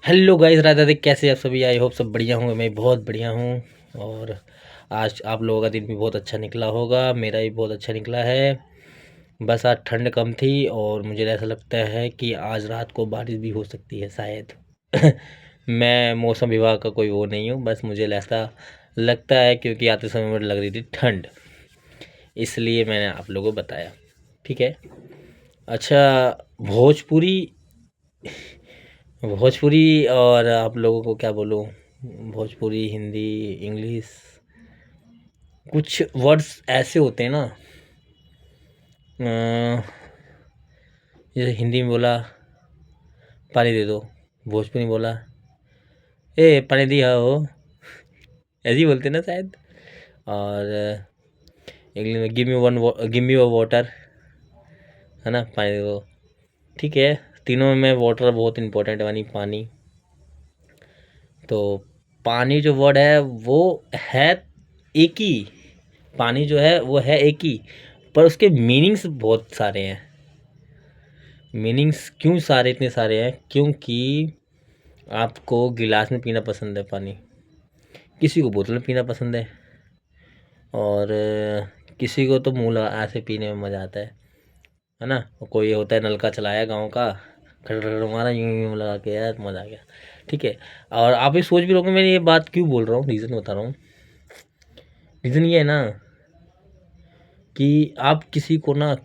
Hello guys, Radha देख कैसे आप सभी। आई होप सब बढ़िया होंगे। मैं बहुत बढ़िया हूँ। और आज आप लोगों का दिन भी बहुत अच्छा निकला होगा। मेरा भी बहुत अच्छा निकला है। बस आज ठंड कम थी और मुझे ऐसा लगता है कि आज रात को बारिश भी हो सकती है शायद। मैं मौसम विभाग का कोई वो नहीं हूँ, बस मुझे ऐसा लगता है क्योंकि आते समय मुझे लग रही थी ठंड, इसलिए मैंने आप लोगों को बताया। ठीक है। अच्छा, भोजपुरी भोजपुरी और आप लोगों को क्या बोलूँ, भोजपुरी, हिंदी, इंग्लिश, कुछ वर्ड्स ऐसे होते हैं ना। जैसे हिंदी में बोला पानी दे दो, भोजपुरी में बोला ए पानी दिया हो, ऐसे ही बोलते हैं ना शायद। और इंग्लिश में गिव मी वाटर, है ना, पानी दे दो। ठीक है, तीनों में वाटर बहुत इंपॉर्टेंट है, यानी पानी। तो पानी जो वर्ड है वो है एक ही। पानी जो है वो है एक ही, पर उसके मीनिंग्स बहुत सारे हैं। मीनिंग्स क्यों सारे, इतने सारे हैं क्योंकि आपको गिलास में पीना पसंद है पानी, किसी को बोतल में पीना पसंद है, और किसी को तो मुँह लगा ऐसे पीने में मज़ा आता है ना। और कोई होता है नलका चलाया गाँव का, खड़ मारा यूँ यूँ लगा के, यार मज़ा आ गया। ठीक है। और आप ये सोच भी रहोगे मैं ये बात क्यों बोल रहा हूँ, रीज़न बता रहा हूँ। रीज़न ये है ना कि आप किसी को ना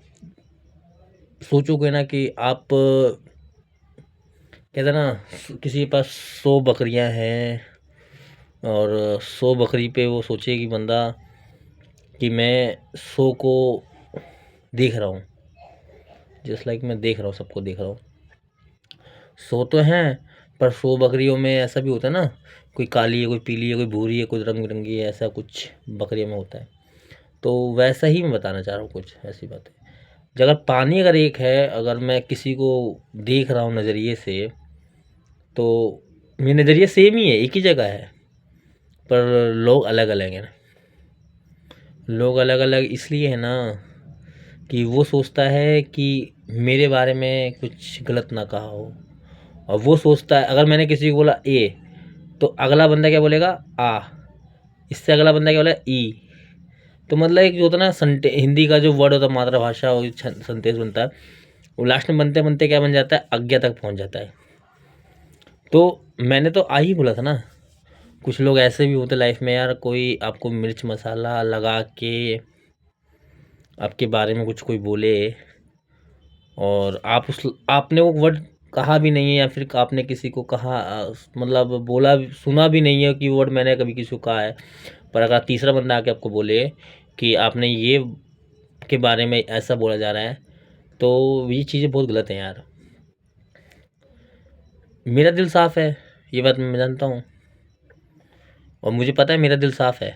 सोचोगे ना कि आप कहते हैं ना, किसी के पास 100 बकरियां हैं और 100 बकरी पे वो सोचे कि बंदा कि मैं 100 को देख रहा हूँ, जस्ट लाइक मैं देख रहा हूँ, सबको देख रहा हूँ। 100 तो हैं, पर 100 बकरियों में ऐसा भी होता है ना, कोई काली है, कोई पीली है, कोई भूरी है, कोई रंग बिरंगी है, ऐसा कुछ बकरियों में होता है। तो वैसा ही मैं बताना चाह रहा हूँ, कुछ ऐसी बात है। अगर पानी अगर एक है, अगर मैं किसी को देख रहा हूँ नज़रिए से, तो मेरे नज़रिए सेम ही है, एक ही जगह है, पर लोग अलग अलग हैं। लोग अलग अलग इसलिए है ना कि वो सोचता है कि मेरे बारे में कुछ गलत ना कहा हो, और वो सोचता है अगर मैंने किसी को बोला ए, तो अगला बंदा क्या बोलेगा, आ। इससे अगला बंदा क्या बोलेगा, ई। तो मतलब एक जो होता है ना संटे, हिंदी का जो वर्ड होता है मातृभाषा और संदेश बनता है, वो लास्ट में बनते बनते क्या बन जाता है, आज्ञा तक पहुंच जाता है। तो मैंने तो आ ही बोला था ना। कुछ लोग ऐसे भी होते लाइफ में यार, कोई आपको मिर्च मसाला लगा के आपके बारे में कुछ कोई बोले, और आप उस आपने वो वर्ड कहा भी नहीं है, या फिर आपने किसी को कहा मतलब सुना भी नहीं है कि वर्ड मैंने कभी किसी को कहा है। पर अगर तीसरा बंदा आके आपको बोले कि आपने ये के बारे में ऐसा बोला जा रहा है, तो ये चीज़ें बहुत गलत हैं यार। मेरा दिल साफ़ है, ये बात मैं जानता हूँ, और मुझे पता है मेरा दिल साफ़ है,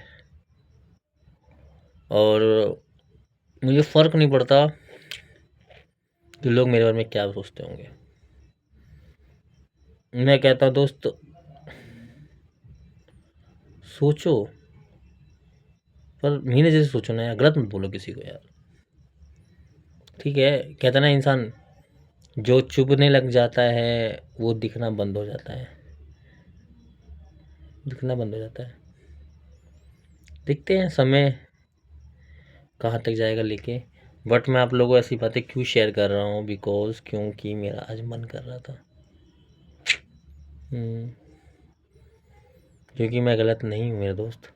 और मुझे फ़र्क नहीं पड़ता कि लोग मेरे बारे में क्या सोचते होंगे। मैं कहता हूँ दोस्त, सोचो, पर महीने जैसे सोचो ना यार, गलत मत बोलो किसी को यार। ठीक है, कहता ना इंसान, जो चुभने लग जाता है वो दिखना बंद हो जाता है, दिखना बंद हो जाता है। देखते हैं समय कहाँ तक जाएगा लेके। बट मैं आप लोगों को ऐसी बातें क्यों शेयर कर रहा हूँ, बिकॉज क्योंकि मेरा आज मन कर रहा था। हम्म, क्योंकि मैं गलत नहीं हूँ मेरे दोस्त,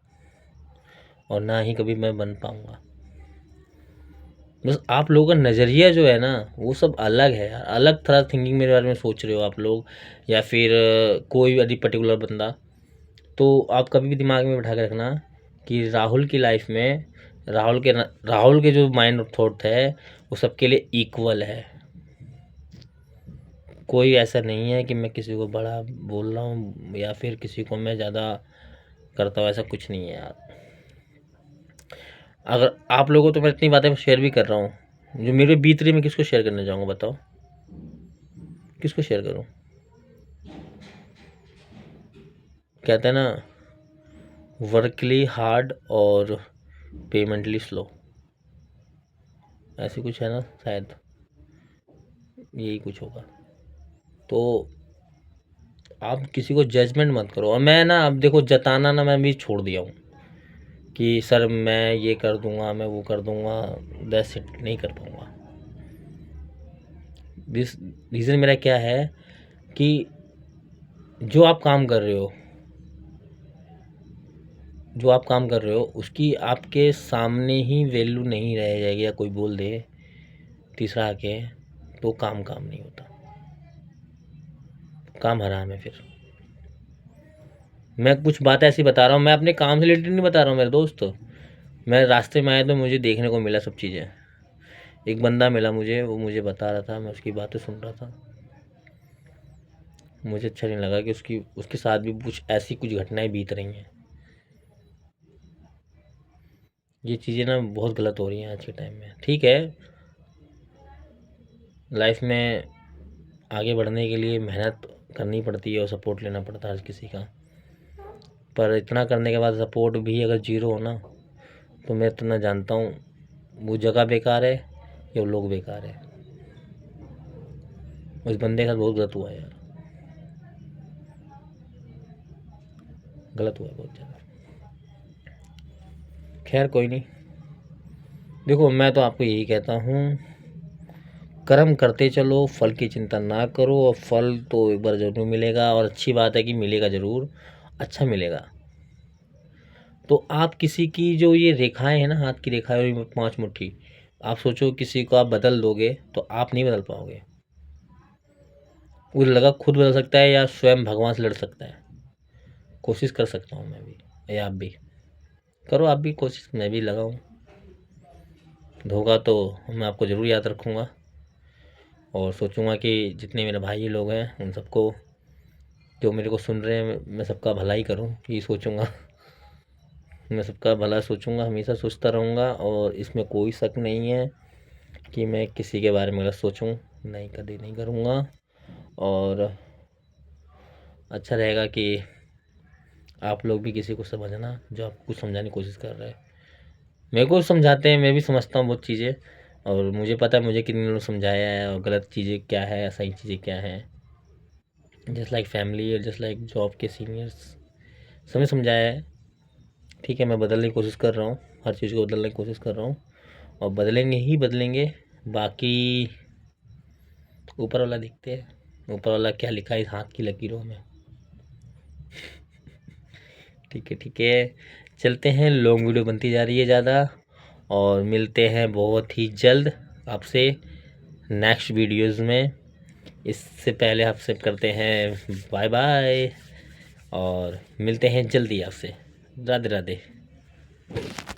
और ना ही कभी मैं बन पाऊँगा। बस आप लोगों का नज़रिया जो है ना वो सब अलग है यार, अलग तरह थिंकिंग मेरे बारे में सोच रहे हो आप लोग, या फिर कोई यदि पर्टिकुलर बंदा। तो आप कभी भी दिमाग में बिठा के रखना कि राहुल की लाइफ में, राहुल के जो माइंड ऑफ थॉट है वो सबके लिए इक्वल है। कोई ऐसा नहीं है कि मैं किसी को बड़ा बोल रहा हूँ या फिर किसी को मैं ज़्यादा करता हूँ, ऐसा कुछ नहीं है यार। अगर आप लोगों को तो मैं इतनी बातें शेयर भी कर रहा हूँ, जो मेरे बीत रही, मैं किसको शेयर करने जाऊँगा बताओ, किसको शेयर करूँ। कहते हैं ना, वर्कली हार्ड और पेमेंटली स्लो, ऐसे कुछ है ना शायद, यही कुछ होगा। तो आप किसी को जजमेंट मत करो। और मैं ना अब देखो जताना ना मैं भी छोड़ दिया हूँ कि सर मैं ये कर दूंगा, मैं वो कर दूंगा, दैट्स इट, नहीं कर पाऊँगा। दिस रीज़न मेरा क्या है कि जो आप काम कर रहे हो, जो आप काम कर रहे हो उसकी आपके सामने ही वैल्यू नहीं रह जाएगी, या कोई बोल दे तीसरा आके, तो काम नहीं होता, काम हराम है। फिर मैं कुछ बात ऐसी बता रहा हूँ, मैं अपने काम से रिलेटेड नहीं बता रहा हूँ मेरे दोस्त। मैं रास्ते में आया तो मुझे देखने को मिला सब चीज़ें। एक बंदा मिला मुझे, वो मुझे बता रहा था, मैं उसकी बातें सुन रहा था। मुझे अच्छा नहीं लगा कि उसके साथ भी कुछ घटनाएं बीत रही हैं। ये चीज़ें ना बहुत गलत हो रही हैं आज के टाइम में। ठीक है, लाइफ में आगे बढ़ने के लिए मेहनत करनी पड़ती है और सपोर्ट लेना पड़ता है हर किसी का, पर इतना करने के बाद सपोर्ट भी अगर जीरो हो ना, तो मैं इतना जानता हूँ वो जगह बेकार है या वो लोग बेकार है। उस बंदे के साथ बहुत गलत हुआ है यार, गलत हुआ है बहुत ज़्यादा। खैर कोई नहीं, देखो मैं तो आपको यही कहता हूँ, कर्म करते चलो, फल की चिंता ना करो, और फल तो एक बार ज़रूर मिलेगा, और अच्छी बात है कि मिलेगा ज़रूर, अच्छा मिलेगा। तो आप किसी की जो ये रेखाएं हैं ना, हाथ की रेखाएं और ये 5 मुट्ठी, आप सोचो किसी को आप बदल दोगे तो आप नहीं बदल पाओगे। मुझे लगा खुद बदल सकता है या स्वयं भगवान से लड़ सकता है। कोशिश कर सकता हूँ मैं भी, या आप भी करो, आप भी कोशिश, मैं भी लगाऊँ। धोखा तो मैं आपको ज़रूर याद रखूँगा, और सोचूंगा कि जितने मेरे भाई लोग हैं उन सबको, जो मेरे को सुन रहे हैं, मैं सबका भला ही करूँ, ये सोचूंगा। मैं सबका भला सोचूंगा, हमेशा सोचता रहूँगा, और इसमें कोई शक नहीं है कि मैं किसी के बारे में गलत सोचूं, नहीं, कभी नहीं करूँगा। और अच्छा रहेगा कि आप लोग भी किसी को समझना जो आपको कुछ समझाने की कोशिश कर रहा है। मेरे को समझाते हैं, मैं भी समझता हूँ बहुत चीज़ें, और मुझे पता है मुझे कितने लोग समझाया है, और गलत चीज़ें क्या है, सही चीज़ें क्या हैं। जस्ट लाइक फैमिली और जस्ट लाइक जॉब के सीनियर्स सभी समझाया है। ठीक है, मैं बदलने की कोशिश कर रहा हूँ, हर चीज़ को बदलने की कोशिश कर रहा हूँ, और बदलेंगे ही बदलेंगे। बाकी ऊपर वाला दिखते हैं, ऊपर वाला क्या लिखा है इस हाथ की लकीरों में। ठीक है, ठीक है, चलते हैं, लॉन्ग वीडियो बनती जा रही है ज़्यादा, और मिलते हैं बहुत ही जल्द आपसे नेक्स्ट वीडियोज़ में। इससे पहले आपसे करते हैं बाय बाय, और मिलते हैं जल्दी आपसे। राधे राधे।